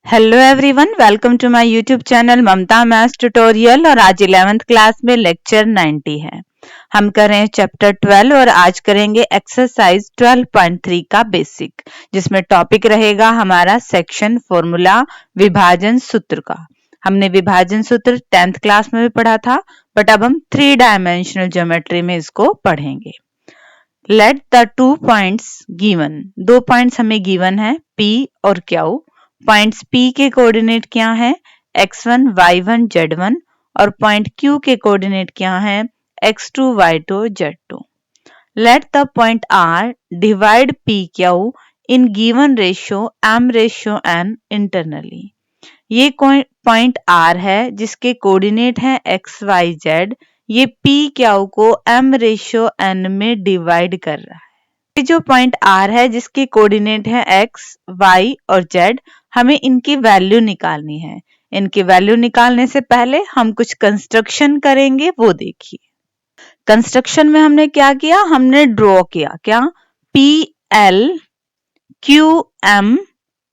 Hello everyone, welcome to my YouTube channel Mamta maths tutorial. और आज 11th class में lecture 90 है। हम कर रहे हैं चैप्टर 12 और आज करेंगे एक्सरसाइज 12.3 का बेसिक, जिसमें टॉपिक रहेगा हमारा सेक्शन फॉर्मूला विभाजन सूत्र का। हमने विभाजन सूत्र 10th क्लास में भी पढ़ा था, बट अब हम 3 डायमेंशनल ज्योमेट्री में इसको पढ़ेंगे। Let the 2 points given, 2 points हमें गिवन है P और Q। पॉइंट्स P के कोऑर्डिनेट क्या है x1, y1, z1 और पॉइंट Q के कोऑर्डिनेट क्या है x2, y2, z2। Let the point R divide PQ in given ratio m/n internally. ये पॉइंट R है जिसके कोऑर्डिनेट है x, y, z। ये PQ को m/n में डिवाइड कर रहा है। ये जो पॉइंट R है जिसके कोऑर्डिनेट है x, y और z, हमें इनकी वैल्यू निकालनी है। इनकी वैल्यू निकालने से पहले हम कुछ कंस्ट्रक्शन करेंगे, वो देखिए। कंस्ट्रक्शन में हमने क्या किया, हमने ड्रॉ किया क्या PL, QM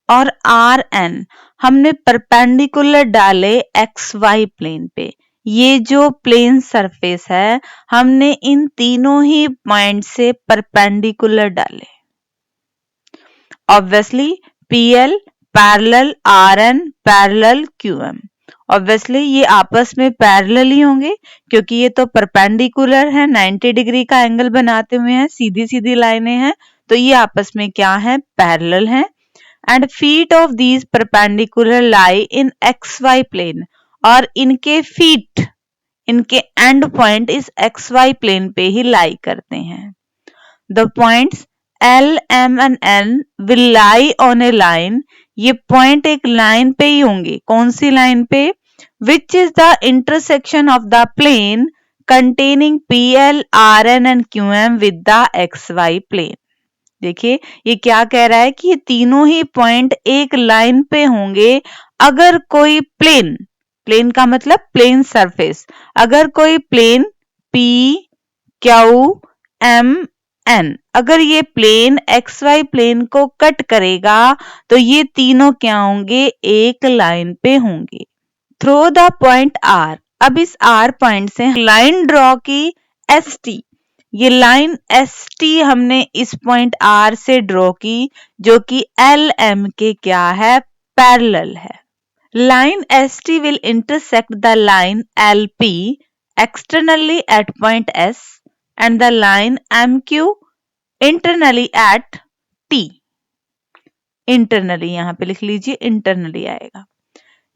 और RN हमने परपेंडिकुलर डाले XY प्लेन पे। ये जो प्लेन सरफेस है हमने इन तीनों ही पॉइंट से परपेंडिकुलर डाले। Obviously PL parallel RN parallel QM। Obviously ये आपस में पैरेलल ही होंगे क्योंकि ये तो परपेंडिकुलर है, 90 डिग्री का एंगल बनाते हुए हैं, सीधी सीधी लाइनें हैं, तो ये आपस में क्या है, पैरेलल है। And feet of these perpendicular lie in XY plane, और इनके फीट, इनके एंड पॉइंट इस XY प्लेन पे ही लाई करते हैं। The points L, M and N will lie on a line। ये पॉइंट एक लाइन पे ही होंगे। कौन सी लाइन पे? Which is the intersection of the plane containing PL, RN and QM with the XY plane। देखिए ये क्या कह रहा है कि ये तीनों ही पॉइंट एक लाइन पे होंगे अगर कोई प्लेन, प्लेन का मतलब प्लेन सरफेस, अगर कोई plane P, Q, M, N, अगर ये प्लेन XY प्लेन को कट करेगा तो ये तीनों क्या होंगे, एक लाइन पे होंगे। Through the point R। अब इस R पॉइंट से लाइन ड्रॉ की ST। ये लाइन ST हमने इस पॉइंट R से ड्रॉ की जो कि LM के क्या है, पैरेलल है। Line ST will intersect the line LP externally at point S and the line MQ internally at T। Internally यहाँ पे लिख लीजिए, इंटरनली आएगा।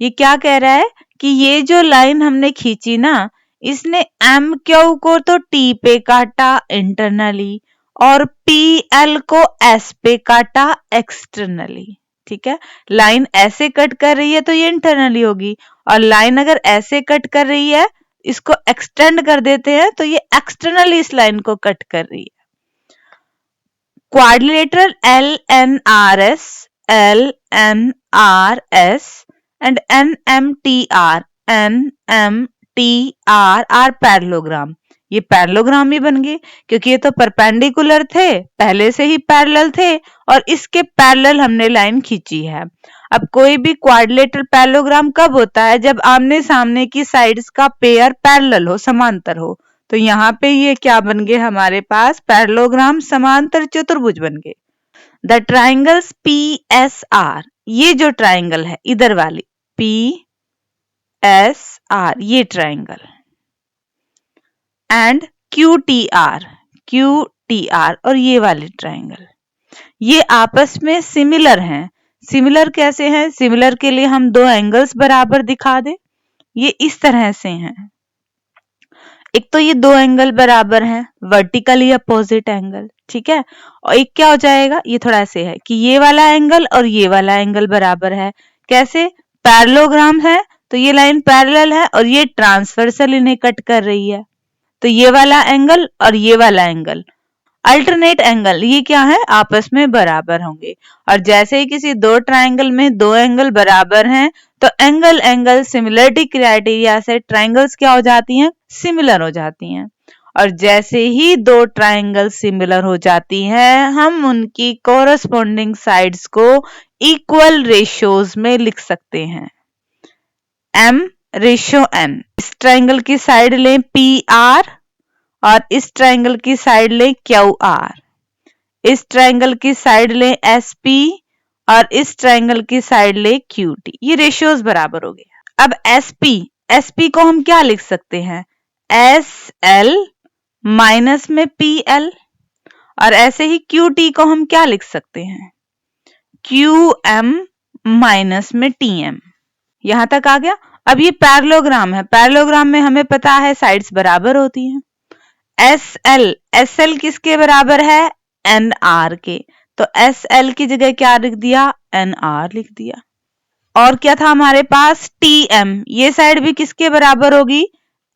ये क्या कह रहा है कि ये जो लाइन हमने खींची ना, इसने MQ को तो T पे काटा इंटरनली और PL को S पे काटा एक्सटर्नली। ठीक है, लाइन ऐसे कट कर रही है तो ये इंटरनली होगी, और लाइन अगर ऐसे कट कर रही है, इसको एक्सटेंड कर देते हैं तो ये एक्सटर्नली इस लाइन को कट कर रही है। Quadrilateral LNRS, LNRS and NMTR, NMTR are parallelogram. ये पैरेललोग्राम ही बन गए क्योंकि ये तो परपेंडिकुलर थे, पहले से ही पैरेलल थे और इसके पैरेलल हमने लाइन खींची है। अब कोई भी क्वाड्रिलेटरल पैरेललोग्राम कब होता है, जब आमने सामने की साइड्स का पेयर पैरेलल हो, समांतर हो। तो यहाँ पे ये क्या बन गए हमारे पास, पैरेललोग्राम, समांतर चतुर्भुज बन गए। द ट्राइंगल्स PSR, ये जो ट्राइंगल है इधर वाली PSR, ये ट्राइंगल, एंड QTR और ये वाली ट्राइंगल, ये आपस में सिमिलर हैं। सिमिलर कैसे हैं? सिमिलर के लिए हम दो एंगल्स बराबर दिखा दें। ये इस तरह से हैं। एक तो ये दो एंगल बराबर हैं, वर्टिकली अपोजिट एंगल, ठीक है। और एक क्या हो जाएगा, ये थोड़ा ऐसे है कि ये वाला एंगल और ये वाला एंगल बराबर है। कैसे? पैरेललोग्राम है तो ये लाइन पैरेलल है और ये ट्रांसवर्सल इन्हें कट कर रही है, तो ये वाला एंगल और ये वाला एंगल अल्टरनेट एंगल, ये क्या है, आपस में बराबर होंगे। और जैसे ही किसी दो ट्राइंगल में दो एंगल बराबर हैं तो एंगल एंगल सिमिलरिटी क्राइटेरिया से ट्राइंगल्स क्या हो जाती हैं, सिमिलर हो जाती हैं। और जैसे ही दो ट्राइंगल सिमिलर हो जाती हैं, हम उनकी कोरस्पोंडिंग साइड्स को इक्वल रेशियोज में लिख सकते हैं। m/n। इस ट्रायंगल की साइड लें PR और इस ट्रायंगल की साइड लें QR। इस ट्रायंगल की साइड लें SP और इस ट्रायंगल की साइड लें QT। ये रेशियोज बराबर हो गए। अब SP को हम क्या लिख सकते हैं? SL माइनस में PL। और ऐसे ही QT को हम क्या लिख सकते हैं? QM माइनस में TM। यहां तक आ गया। अब ये पैरेललोग्राम है। पैरेललोग्राम में हमें पता है साइड्स बराबर होती हैं। SL किसके बराबर है? NR के। तो SL की जगह क्या लिख दिया? NR लिख दिया। और क्या था हमारे पास? TM। ये साइड भी किसके बराबर होगी?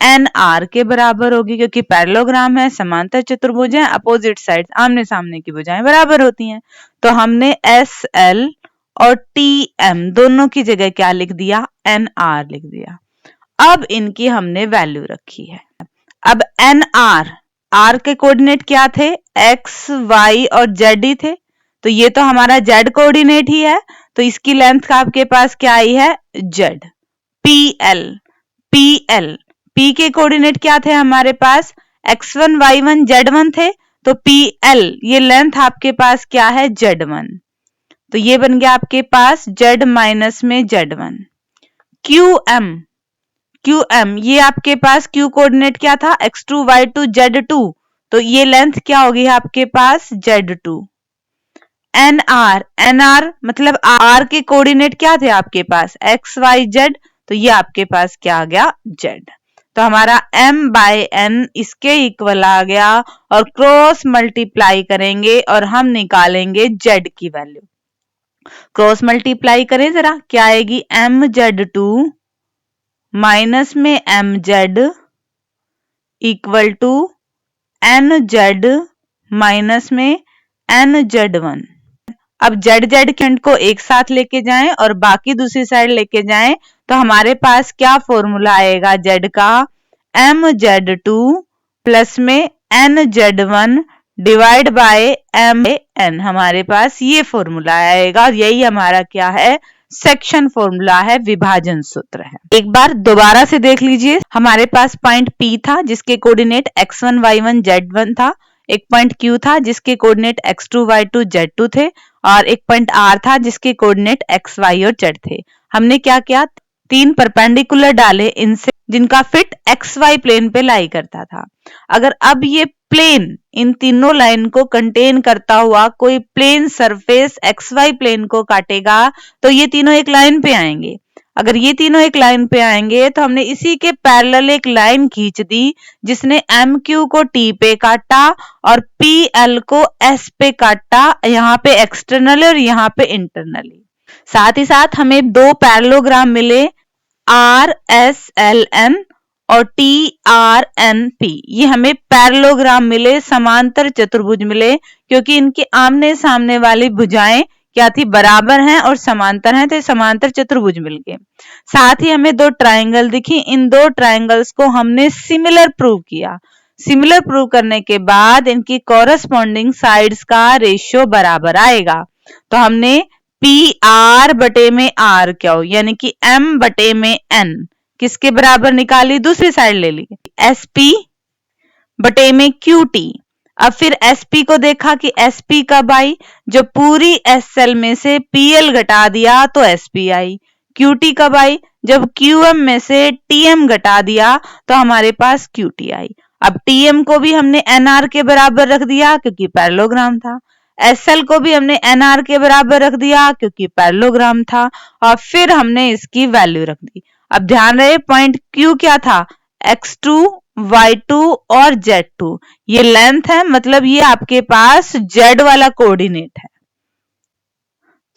NR के बराबर होगी, क्योंकि पैरेललोग्राम है, समांतर चतुर्भुज है, अपोजिट साइड आमने सामने की भुजाएं बराबर होती हैं। तो हमने SL और TM दोनों की जगह क्या लिख दिया? NR लिख दिया। अब इनकी हमने वैल्यू रखी है। अब R के कोऑर्डिनेट क्या थे? X, Y और Z ही थे। तो ये तो हमारा Z कोऑर्डिनेट ही है, तो इसकी लेंथ का आपके पास क्या आई है? Z। P के कोऑर्डिनेट क्या थे हमारे पास? X1, Y1, Z1 थे। तो PL ये लेंथ आपके पास क्या है? Z1। तो ये बन गया आपके पास Z माइनस में Z1। QM ये आपके पास Q कोऑर्डिनेट क्या था? X2, Y2, Z2। तो ये लेंथ क्या होगी आपके पास? Z2। NR मतलब R के कोऑर्डिनेट क्या थे आपके पास? X, Y, Z। तो ये आपके पास क्या आ गया? Z। तो हमारा M/N इसके इक्वल आ गया और क्रॉस मल्टीप्लाई करेंगे और हम निकालेंगे Z की वैल्यू। क्रॉस मल्टीप्लाई करें जरा, क्या आएगी? MZ2 माइनस में MZ equal to NZ minus में NZ1। अब Z खंड को एक साथ लेके जाएं और बाकी दूसरी साइड लेके जाएं तो हमारे पास क्या फॉर्मूला आएगा Z का? MZ2 प्लस में NZ1 डिवाइड बाय MN। हमारे पास ये फॉर्मूला आएगा और यही हमारा क्या है? सेक्शन फॉर्मूला है, विभाजन सूत्र है। एक बार दोबारा से देख लीजिए। हमारे पास पॉइंट P था जिसके कोऑर्डिनेट X1, Y1, Z1 था। एक पॉइंट Q था जिसके कोऑर्डिनेट X2, Y2, Z2 थे और एक पॉइंट R था जिसके कोऑर्डिनेट X, Y और Z थे। हमने क्या किया? 3 परपेंडिकुलर डाले इनसे, जिनका फिट XY प्लेन पे लाई करता था। अगर अब ये प्लेन इन तीनों लाइन को कंटेन करता हुआ कोई प्लेन सरफेस XY प्लेन को काटेगा तो ये तीनों एक लाइन पे आएंगे। अगर ये तीनों एक लाइन पे आएंगे तो हमने इसी के पैरेलल एक लाइन खींच दी जिसने MQ को T पे काटा और PL को S पे काटा, यहाँ पे एक्सटर्नल और यहाँ पे इंटरनली। साथ ही साथ हमें 2 पैरेललोग्राम मिले, RSLN और TRNP। ये हमें पैरेललोग्राम मिले, समांतर चतुर्भुज मिले, क्योंकि इनके आमने सामने वाली भुजाएं क्या थी? बराबर हैं और समांतर हैं, तो समांतर चतुर्भुज मिल गए। साथ ही हमें 2 ट्रायंगल दिखी। इन 2 ट्रायंगल्स को हमने सिमिलर प्रूव किया। सिमिलर प्रूव करने के बाद इनकी कॉरेस्पॉन्डिंग साइड्स का रेशियो बराबर आएगा। तो हमने PR बटे में R क्या हो, यानी कि M बटे में N किसके बराबर निकाली? दूसरी साइड ले ली। SP बटे में QT। अब फिर SP को देखा कि SP कब आई? जो पूरी SL में से PL घटा दिया तो SP आई। QT कब आई? जब QM में से TM घटा दिया तो हमारे पास QT आई। अब TM को भी हमने NR के बराबर रख दिया क्योंकि पैरेललोग्राम था। SL को भी हमने NR के बराबर रख दिया क्योंकि पैरेललोग्राम था और फिर हमने इसकी वैल्यू रख दी। अब ध्यान रहे पॉइंट Q क्या था? X2, Y2 और Z2। ये लेंथ है, मतलब ये आपके पास Z वाला कोऑर्डिनेट है।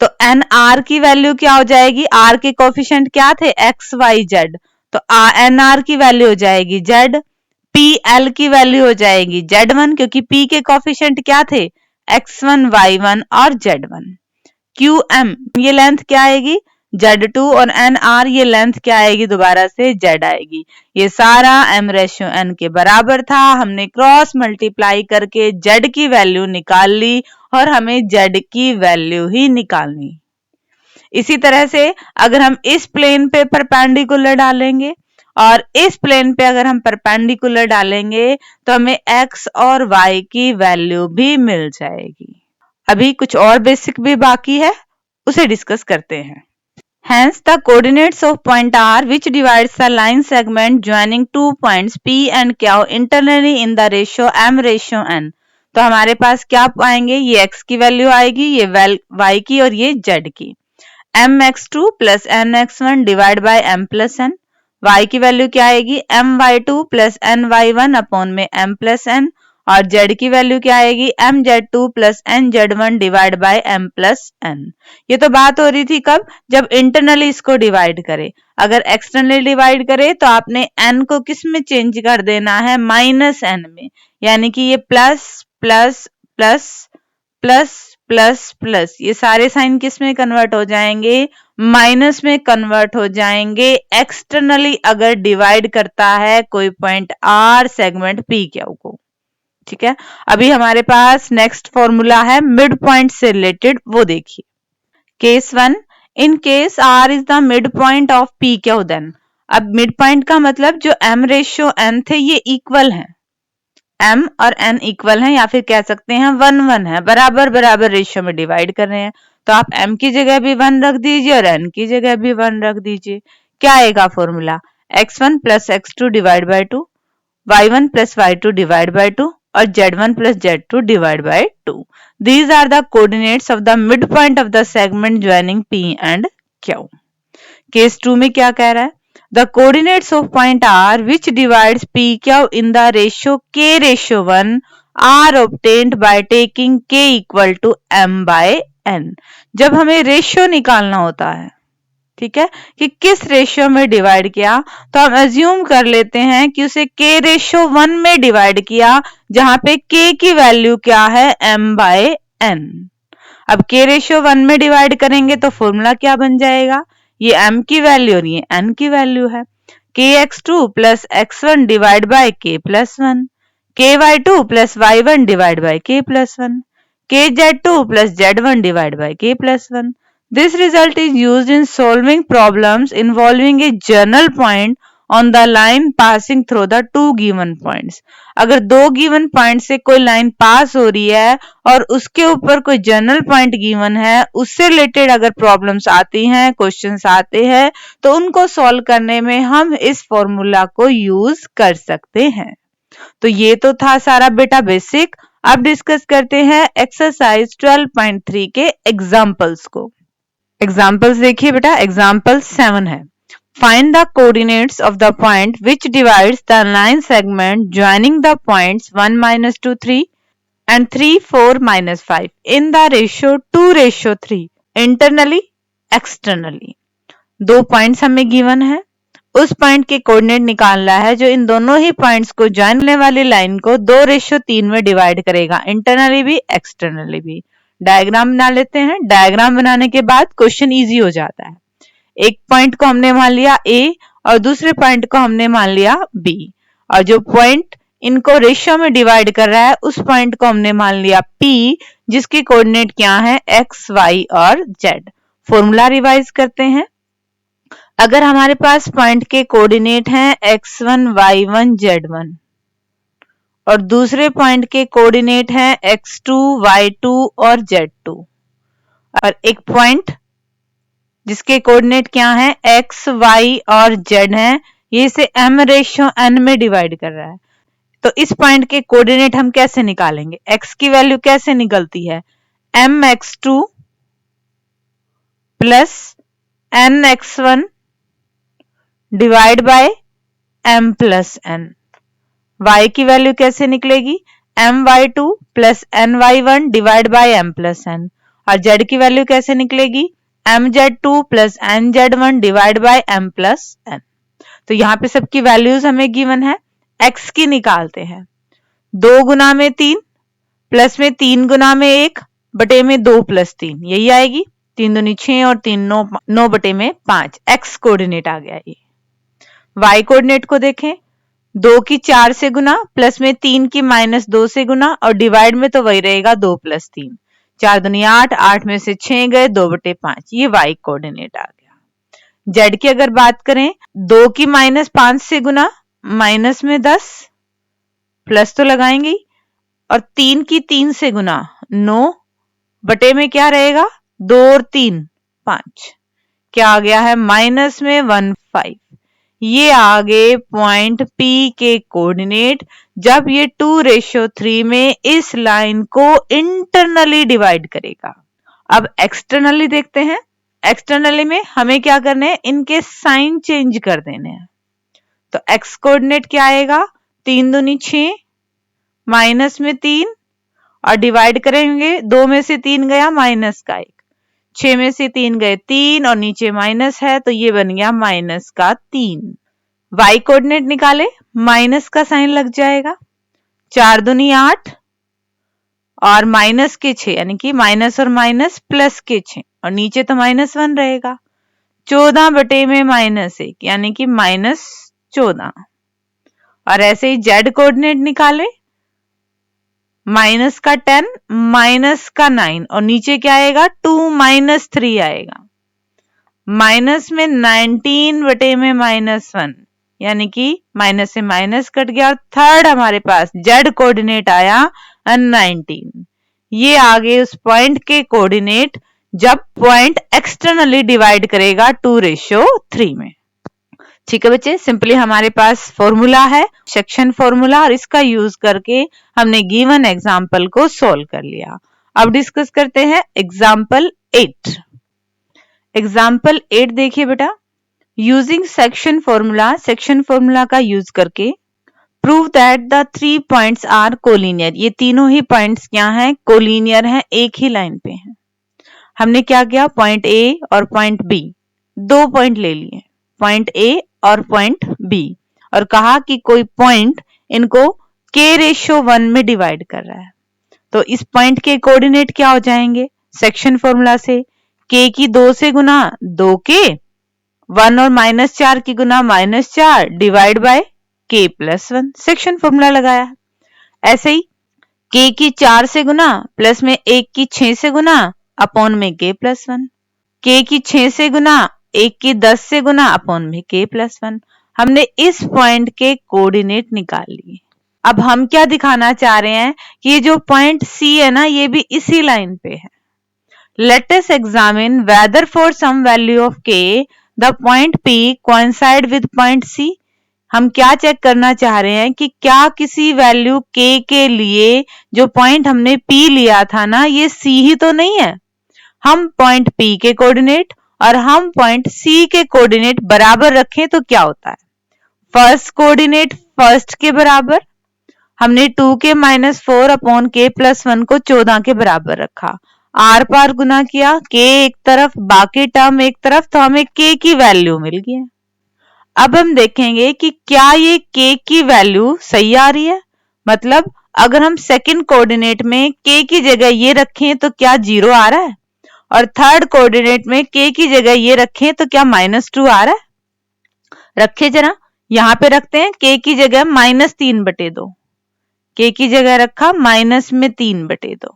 तो NR की वैल्यू क्या हो जाएगी? R के कोफिशिएंट क्या थे? X, Y, Z। तो NR की वैल्यू हो जाएगी Z। PL की वैल्यू हो जाएगी Z1 क्योंकि P के कोफिशिएंट क्या थे? X1, Y1 और Z1। QM ये लेंथ क्या आएगी? Z2 और NR ये लेंथ क्या आएगी? दोबारा से Z आएगी। ये सारा M/N के बराबर था। हमने क्रॉस मल्टीप्लाई करके Z की वैल्यू निकाल ली और हमें Z की वैल्यू ही निकालनी। इसी तरह से अगर हम इस प्लेन पे परपेंडिकुलर डालेंगे और इस प्लेन पे अगर हम परपेंडिकुलर डालेंगे तो हमें x और y की वैल्यू भी मिल जाएगी। अभी कुछ और बेसिक भी बाकी है, उसे डिस्कस करते हैं। Hence, the coordinates of point R which divides the line segment joining two points P and Q internally in the ratio m/n। तो हमारे पास क्या पाएंगे, ये x की वैल्यू आएगी, ये y की और ये z की। mx2 plus nx1 divide by m plus n। y की वैल्यू क्या आएगी, my2 प्लस ny1 अपॉन में m प्लस n। और z की वैल्यू क्या आएगी, mz2 plus nz1 divide by m plus n। ये तो बात हो रही थी कब, जब इंटरनली इसको डिवाइड करे। अगर एक्सटर्नली डिवाइड करे तो आपने n को किस में चेंज कर देना है, माइनस n में, यानी कि ये plus plus plus plus plus plus, ये सारे साइन किस में कन्वर्ट हो जाएंगे, माइनस में कन्वर्ट हो जाएंगे एक्सटर्नली अगर डिवाइड करता है कोई point R segment P Q को। ठीक है, अभी हमारे पास नेक्स्ट फॉर्मूला है मिड पॉइंट से रिलेटेड, वो देखिए। Case 1, in case R is the mid point of P Q then. अब मिड पॉइंट का मतलब जो m/n थे ये इक्वल हैं, m और n इक्वल हैं, या फिर कह सकते हैं 1:1 है, बराबर बराबर रेशियो में डिवाइड कर रहे हैं। तो आप m की जगह भी 1 रख दीजिए और n की जगह भी 1 रख दीजिए। क्या आएगा formula, x1 plus x2 divide by 2, y1 plus y2 divide by 2 और z1 plus z2 divide by 2। These are the coordinates of the midpoint of the segment joining P and Q। Case 2 में क्या कह रहा है, the coordinates of point R which divides PQ in the ratio k/1 are obtained by taking k equal to m/n। जब हमें ratio निकालना होता है, ठीक है, कि किस रेशियो में डिवाइड किया, तो हम अज्यूम कर लेते हैं कि उसे k/1 में डिवाइड किया, जहां पे k की वैल्यू क्या है, m/n। अब k/1 में डिवाइड करेंगे तो फॉर्मूला क्या बन जाएगा, ये m की वैल्यू और ये n की वैल्यू है, kx2 plus x1 divide by k plus 1, ky2 plus y1 divide by k plus 1, kz2 plus z1 divide by k plus 1। This result is used in solving problems involving a journal point on the line passing through the two given points। अगर दो given point से कोई line पास हो रही है और उसके ऊपर कोई जर्नल पॉइंट गिवन है, उससे रिलेटेड अगर प्रॉब्लम्स आती हैं, क्वेश्चंस आते हैं, तो उनको सॉल्व करने में हम इस फॉर्मूला को यूज कर सकते हैं। तो ये तो था सारा बेटा बेसिक। अब डिस्कस करते हैं एक्सरसाइज 12.3 के एग्जाम्पल्स को। एग्जाम्पल्स देखिए बेटा, एग्जाम्पल 7 है, find the coordinates of the point which divides the line segment joining the points 1, -2, 3 and 3, 4, -5 in the ratio 2:3 internally externally। दो पॉइंट्स हमें गिवन है, उस पॉइंट के कोऑर्डिनेट निकालना है जो इन दोनों ही पॉइंट्स को ज्वाइन करने वाली लाइन को 2:3 में डिवाइड करेगा, इंटरनली भी एक्सटर्नली भी। डायग्राम बना लेते हैं, डायग्राम बनाने के बाद क्वेश्चन इजी हो जाता है। एक पॉइंट को हमने मान लिया A और दूसरे पॉइंट को हमने मान लिया B, और जो पॉइंट इनको रेशियो में डिवाइड कर रहा है उस पॉइंट को हमने मान लिया P, जिसके कोऑर्डिनेट क्या है, x, y और z। फॉर्मूला रिवाइज करते हैं। अगर हमारे पास पॉइंट के कोऑर्डिनेट हैं x1, y1, z1 और दूसरे पॉइंट के कोऑर्डिनेट हैं x2, y2 और z2, और एक पॉइंट जिसके कोऑर्डिनेट क्या है, x, y और z है, ये इसे m/n में डिवाइड कर रहा है। तो इस पॉइंट के कोऑर्डिनेट हम कैसे निकालेंगे, x की वैल्यू कैसे निकलती है, mx2 plus nx1 divide by m plus n। y की वैल्यू कैसे निकलेगी, my2 plus ny1 divide by m plus n। और z की वैल्यू कैसे निकलेगी, mz2 plus nz1 divide by m plus n। तो यहाँ पे सबकी वैल्यूज हमें गिवन है, x की निकालते हैं। 2 गुना में 3 प्लस में 3 गुना में 1 बटे में 2 प्लस 3, यही आएगी। 3 दूनी 6 और 3 9 बटे में 5, x कोऑर्डिनेट आ गया ये। y कोऑर्डिनेट को देखें, 2 की 4 से गुना प्लस में 3 की -2 से गुना और डिवाइड में तो वही रहेगा 2 प्लस 3। 4 दूनी 8, 8 में से 6 गए, 2/5, ये y कोऑर्डिनेट आ गया। z की अगर बात करें, 2 की -5 से गुना, माइनस में 10, प्लस तो लगाएंगे, और 3 की 3 से गुना, 9 बटे में क्या रहेगा, 2 और 3 5, क्या आ गया है, माइनस में 15। ये आगे पॉइंट P के कोऑर्डिनेट जब ये 2:3 में इस लाइन को इंटरनली डिवाइड करेगा। अब एक्सटर्नली देखते हैं। एक्सटर्नली में हमें क्या करना है, इनके साइन चेंज कर देने हैं। तो x कोऑर्डिनेट क्या आएगा, 3 दूनी 6, माइनस में 3, और डिवाइड करेंगे, 2 में से 3 गया, माइनस का 1, 6 में से 3 गए 3, और नीचे माइनस है तो ये बन गया माइनस का 3। y कोऑर्डिनेट निकाले, माइनस का साइन लग जाएगा, 4 दूनी 8, और माइनस के 6, यानी कि माइनस और माइनस प्लस के 6, और नीचे तो -1 रहेगा, 14 बटे में -1, यानी कि -14। और ऐसे ही z कोऑर्डिनेट निकाले, माइनस का 10, माइनस का 9, और नीचे क्या आएगा, 2 - 3 आएगा, माइनस में 19 बटे में -1, यानी कि माइनस से माइनस कट गया, और थर्ड हमारे पास z कोऑर्डिनेट आया 19। ये आगे उस पॉइंट के कोऑर्डिनेट जब पॉइंट एक्सटर्नली डिवाइड करेगा 2:3 में। ठीक है बच्चे, सिंपली हमारे पास फॉर्मूला है, सेक्शन फॉर्मूला, और इसका यूज करके हमने गिवन एग्जाम्पल को सोल्व कर लिया। अब डिस्कस करते हैं एग्जाम्पल 8। एग्जाम्पल 8 देखिए बेटा, यूजिंग सेक्शन फॉर्मूला का यूज करके prove that the 3 points are collinear. ये तीनों ही पॉइंट्स क्या हैं, कोलिनियर हैं, एक ही लाइन पे हैं। हमने क्या किया, पॉइंट ए और पॉइंट बी, 2 पॉइंट ले लिए, पॉइंट ए और पॉइंट बी, और कहा कि कोई पॉइंट इनको k/1 में डिवाइड कर रहा है। तो इस पॉइंट के कोऑर्डिनेट क्या हो जाएंगे, सेक्शन फॉर्मूला से k की 2 से गुना 2k, 1 और -4 की गुना -4, divide by k+1, section formula लगाया। ऐसे ही k की 4 से गुना, प्लस में 1 की 6 से गुना, अपॉन में k+1, k की 6 से गुना, 1 की 10 से गुना, अपॉन में k+1। हमने इस पॉइंट के कोऑर्डिनेट निकाल लिए। अब हम क्या दिखाना चाह रहे हैं कि ये जो पॉइंट C है ना, ये भी इसी लाइन पे है। Let us examine whether for some value of k the point P coincide with point C। हम क्या चेक करना चाह रहे हैं कि क्या किसी वैल्यू k के लिए जो पॉइंट हमने P लिया था ना, ये C ही तो नहीं है। हम पॉइंट P के कोऑर्डिनेट और हम पॉइंट C के कोऑर्डिनेट बराबर रखें तो क्या होता है, फर्स्ट कोऑर्डिनेट फर्स्ट के बराबर, हमने 2k - 4 अपॉन k+1 को 14 के बराबर रखा, आर पार गुना किया, k एक तरफ बाकी टर्म एक तरफ, तो हमें k की वैल्यू मिल गई। अब हम देखेंगे कि क्या ये k की वैल्यू सही आ रही है, मतलब अगर हम सेकंड कोऑर्डिनेट में k की जगह ये रखें तो क्या 0 आ रहा है, और थर्ड कोऑर्डिनेट में k की जगह ये रखें तो क्या -2 आ रहा है। रखे जरा, यहां पे रखते हैं, k की जगह -3/2, k की जगह रखा -3/2,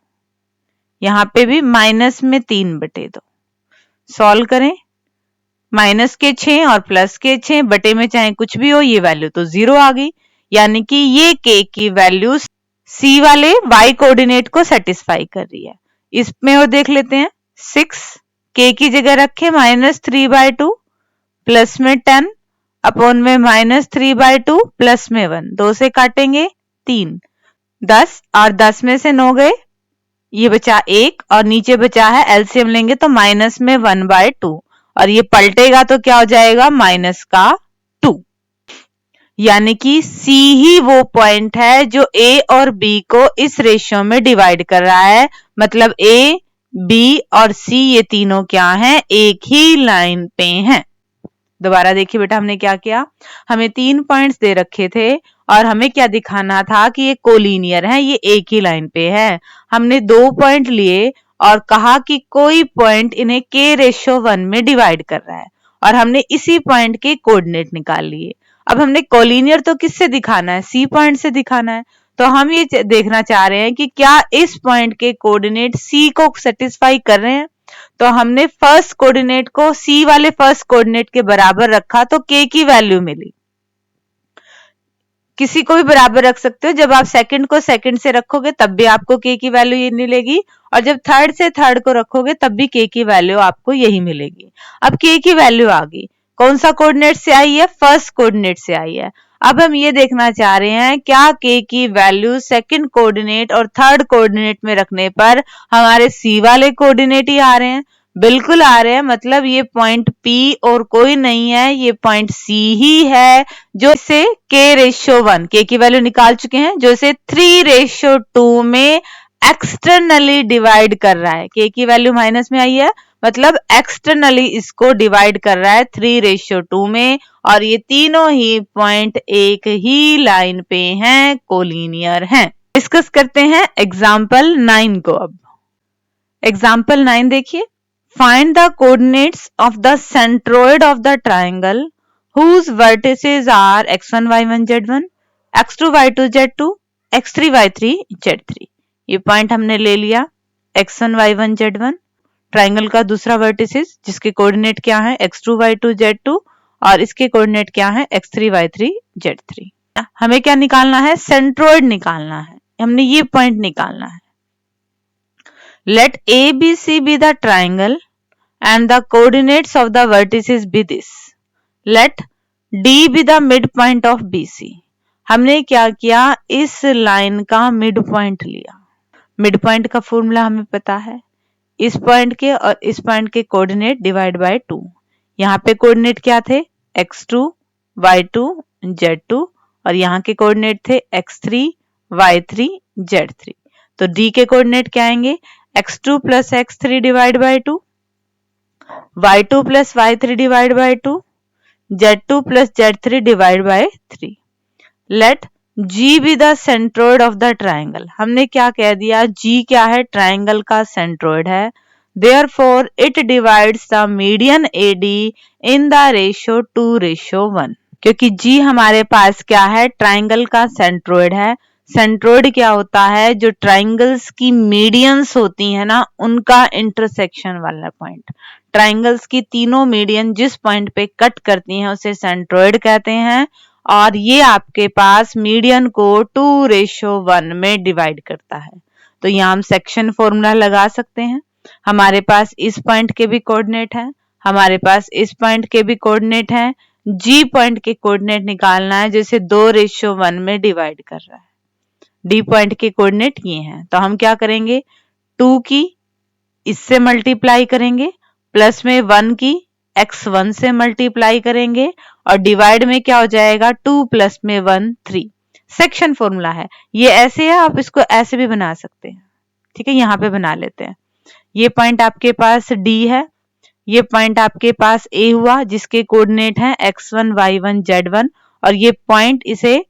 यहां पे भी -3/2। सॉल्व करें, माइनस के 6 और प्लस के 6 बटे में चाहे कुछ भी हो, ये वैल्यू तो 0 आ गई, यानी कि ये k की वैल्यू C वाले y कोऑर्डिनेट को सेटिस्फाई कर रही है। इसमें और देख लेते हैं, 6 k की जगह रखे -3/2, प्लस में 10 अपॉन में -3/2, प्लस में 1, 2 से काटेंगे 3, 10 और 10 में से 9 गए, ये बचा 1, और नीचे बचा है, एलसीएम लेंगे तो माइनस में 1/2, और ये पलटेगा तो क्या हो जाएगा, -2। यानी कि C ही वो पॉइंट है जो A और B को इस रेशियो में डिवाइड कर रहा है, मतलब A, B और C ये तीनों क्या हैं, एक ही लाइन पे हैं। दोबारा देखिए बेटा, हमने क्या किया, हमें 3 पॉइंट्स दे रखे थे और हमें क्या दिखाना था कि ये कोलिनियर है, ये एक ही लाइन पे है। हमने 2 पॉइंट लिए और कहा कि कोई पॉइंट इन्हें k/1 में डिवाइड कर रहा है, और हमने इसी पॉइंट के कोऑर्डिनेट निकाल लिए। अब हमने कोलिनियर तो किससे दिखाना है, C पॉइंट से दिखाना है, तो हम ये देखना चाह रहे हैं कि क्या इस पॉइंट के कोऑर्डिनेट सी को सेटिस्फाई कर रहे हैं। तो हमने फर्स्ट कोऑर्डिनेट को सी वाले फर्स्ट कोऑर्डिनेट के बराबर रखा तो के की वैल्यू मिली। किसी को भी बराबर रख सकते हो, जब आप सेकंड को सेकंड से रखोगे तब भी आपको के की वैल्यू ये मिलेगी, और जब थर्ड से थर्ड को रखोगे तब भी के की वैल्यू आपको यही मिलेगी। अब के की वैल्यू आ गई, कौन सा कोऑर्डिनेट से आई है, फर्स्ट कोऑर्डिनेट से आई है। अब हम ये देखना चाह रहे हैं क्या के की वैल्यू सेकंड कोऑर्डिनेट और थर्ड कोऑर्डिनेट में रखने पर हमारे सी वाले कोऑर्डिनेट ही आ रहे हैं। बिल्कुल आ रहे हैं, मतलब ये पॉइंट P और कोई नहीं है, ये पॉइंट C ही है जो इसे k/1 के की वैल्यू निकाल चुके हैं, जो इसे 3/2 में एक्सटर्नली डिवाइड कर रहा है। के की वैल्यू माइनस में आई है, मतलब एक्सटर्नली इसको डिवाइड कर रहा है 3/2 में, और ये तीनों ही पॉइंट एक ही लाइन पे हैं, कोलिनियर हैं। डिस्कस करते हैं एग्जाम्पल 9 को। अब एग्जाम्पल 9 देखिए, find the coordinates of the centroid of the triangle whose vertices are x1 y1 z1, x2 y2 z2, x3 y3 z3। ये पॉइंट हमने ले लिया x1 y1 z1, ट्राइंगल का दूसरा वर्टिसेस जिसके कोऑर्डिनेट क्या है x2 y2 z2, और इसके कोऑर्डिनेट क्या है x3 y3 z3। हमें क्या निकालना है, सेंट्रोइड निकालना है, हमने ये पॉइंट निकालना है। Let ABC be the triangle and the coordinates of the vertices be this. Let D be the midpoint of BC. हमने क्या किया, इस लाइन का मिड पॉइंट लिया। मिड पॉइंट का फॉर्मूला हमें पता है, इस पॉइंट के और इस पॉइंट के कोऑर्डिनेट डिवाइड बाय 2। यहाँ पे कोऑर्डिनेट क्या थे, x2 y2 z2, और यहाँ के कोऑर्डिनेट थे x3 y3 z3। तो D के कोऑर्डिनेट क्या आएंगे, x2 plus x3 divide by 2, y2 plus y3 divide by 2, z2 plus z3 divide by 3। Let G be the centroid of the triangle। हमने क्या कह दिया, G क्या है, ट्राइंगल का सेंट्रोइड है। Therefore it divides the median AD in the ratio 2/1। क्योंकि G हमारे पास क्या है, ट्राइंगल का सेंट्रोइड है। सेंट्रोइड क्या होता है, जो ट्राइंगल्स की मीडियंस होती है ना, उनका इंटरसेक्शन वाला पॉइंट। ट्राइंगल्स की तीनों मीडियन जिस पॉइंट पे कट करती हैं उसे सेंट्रोइड कहते हैं, और ये आपके पास मीडियन को 2/1 में डिवाइड करता है। तो यहाँ हम सेक्शन फॉर्मूला लगा सकते हैं। हमारे पास इस पॉइंट के भी कोऑर्डिनेट है, हमारे पास इस पॉइंट के भी कोऑर्डिनेट है। G पॉइंट के कोऑर्डिनेट निकालना है, जैसे 2/1 में डिवाइड कर रहा है। D पॉइंट के कोऑर्डिनेट ये हैं, तो हम क्या करेंगे, 2 की इससे मल्टीप्लाई करेंगे, प्लस में 1 की x1 से मल्टीप्लाई करेंगे, और डिवाइड में क्या हो जाएगा, 2 प्लस में 1 3। सेक्शन फॉर्मूला है, ये ऐसे है, आप इसको ऐसे भी बना सकते हैं। ठीक है, यहाँ पे बना लेते हैं। ये पॉइंट आपके पास D है, ये पॉइंट आपके पास A हुआ जिसके कोऑर्डिनेट है x1 y1 z1, और ये पॉइंट इसे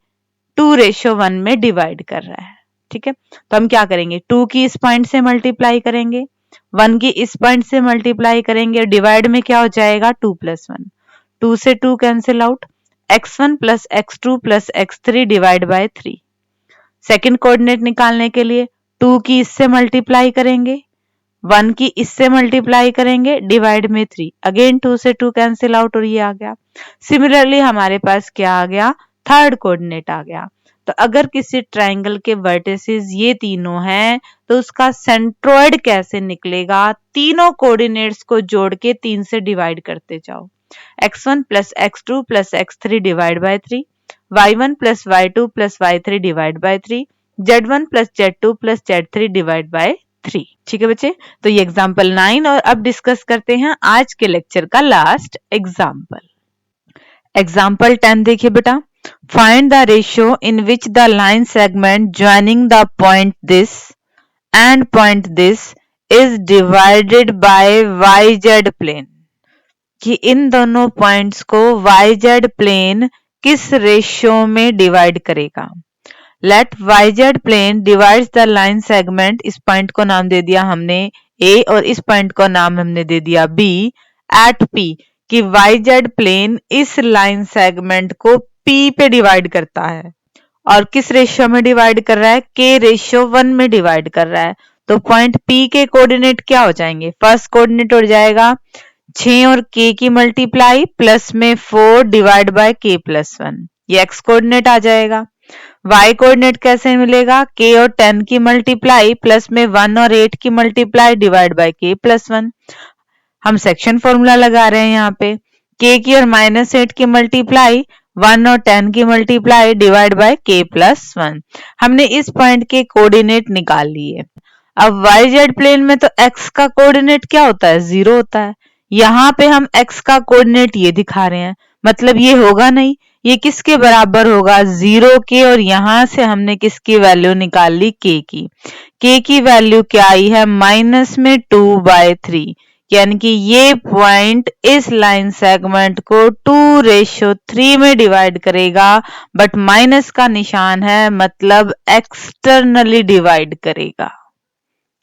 2/1 में डिवाइड कर रहा है। ठीक है, तो हम क्या करेंगे, 2 की इस पॉइंट से मल्टीप्लाई करेंगे, 1 की इस पॉइंट से मल्टीप्लाई करेंगे, डिवाइड में क्या हो जाएगा, 2 + 1, 2 से 2 cancel out, x1 + x2 + x3 divide by 3। Second coordinate निकालने के लिए 2 की इससे मल्टीप्लाई करेंगे, 1 की इससे मल्टीप्लाई करेंगे, डिवाइड में 3, अगेन 2 से 2 कैंसिल आउट, और ये आ गया। सिमिलरली हमारे पास क्या आ गया, थर्ड कोऑर्डिनेट आ गया। तो अगर किसी ट्राइंगल के वर्टिसेस ये तीनों हैं, तो उसका सेंट्रोइड कैसे निकलेगा, तीनों कोऑर्डिनेट्स को जोड़ के 3 से डिवाइड करते जाओ। x1 + x2 + x3 divide by 3, y1 + y2 + y3 divide by 3, z1 + z2 + z3 divide by 3। ठीक है बच्चे, तो ये एग्जाम्पल 9, और अब डिस्कस करते हैं आज के लेक्चर का लास्ट एग्जाम्पल। एग्जाम्पल 10 देखिए बेटा, find the ratio in which the line segment joining the point this and point this is divided by yz plane। कि इन दोनों पॉइंट्स को yz प्लेन किस रेशियो में डिवाइड करेगा। Let yz plane divides the line segment, इस point को नाम दे दिया हमने A और इस पॉइंट को नाम हमने दे दिया B एट P, कि yz प्लेन इस लाइन सेगमेंट को P पे डिवाइड करता है, और किस रेशियो में डिवाइड कर रहा है, k रेशियो 1 में डिवाइड कर रहा है। तो पॉइंट P के कोऑर्डिनेट क्या हो जाएंगे, फर्स्ट कोऑर्डिनेट हो जाएगा 6 और k की मल्टीप्लाई प्लस में 4 डिवाइड बाय k प्लस 1, ये x कोऑर्डिनेट आ जाएगा। y कोऑर्डिनेट कैसे मिलेगा, k और 10 की मल्टीप्लाई प्लस में 1 और 8 की multiply divide by k plus 1। हम सेक्शन फॉर्मूला लगा रहे हैं यहाँ पे, k की और -8 की मल्टीप्लाई 1 और 10 की multiply divide by k plus 1। हमने इस पॉइंट के कोऑर्डिनेट निकाल लिए। अब YZ प्लेन में तो x का कोऑर्डिनेट क्या होता है, 0 होता है। यहाँ पे हम x का कोऑर्डिनेट ये दिखा रहे हैं, मतलब ये होगा नहीं, ये किसके बराबर होगा, 0 के। और यहां से हमने किसकी वैल्यू निकाल ली, k की वैल्यू क्या आई है, -2/3, यानी कि ये पॉइंट इस लाइन सेगमेंट को 2:3 में डिवाइड करेगा, बट माइनस का निशान है, मतलब एक्सटर्नली डिवाइड करेगा।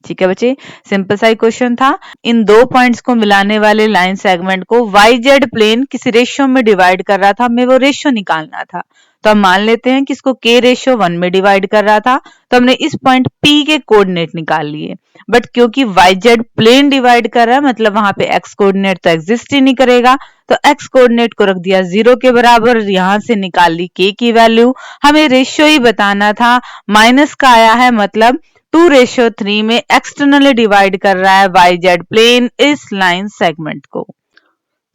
ठीक है बच्चे, सिंपल सा क्वेश्चन था। इन दो पॉइंट्स को मिलाने वाले लाइन सेगमेंट को YZ प्लेन किसी रेशियो में डिवाइड कर रहा था, हमें वो रेशियो निकालना था। तो हम मान लेते हैं कि इसको k रेशियो 1 में डिवाइड कर रहा था, तो हमने इस पॉइंट P के कोऑर्डिनेट निकाल लिए। बट क्योंकि YZ प्लेन डिवाइड कर रहा है, मतलब वहां पे x कोऑर्डिनेट तो एग्जिस्ट ही नहीं करेगा, तो x कोऑर्डिनेट को रख दिया 0 के बराबर, यहां से निकाल ली k की वैल्यू। हमें रेशियो ही बताना था, माइनस का आया है, मतलब 2:3 में एक्सटर्नली डिवाइड कर रहा है YZ प्लेन इस लाइन सेगमेंट को।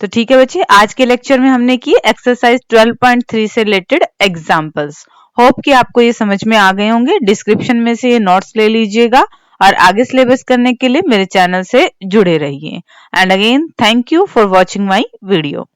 तो ठीक है बच्चे, आज के लेक्चर में हमने की एक्सरसाइज 12.3 से रिलेटेड एग्जांपल्स। होप कि आपको ये समझ में आ गए होंगे। डिस्क्रिप्शन में से ये नोट्स ले लीजिएगा और आगे सिलेबस करने के लिए मेरे चैनल से जुड़े रहिए। And again thank you for watching my video.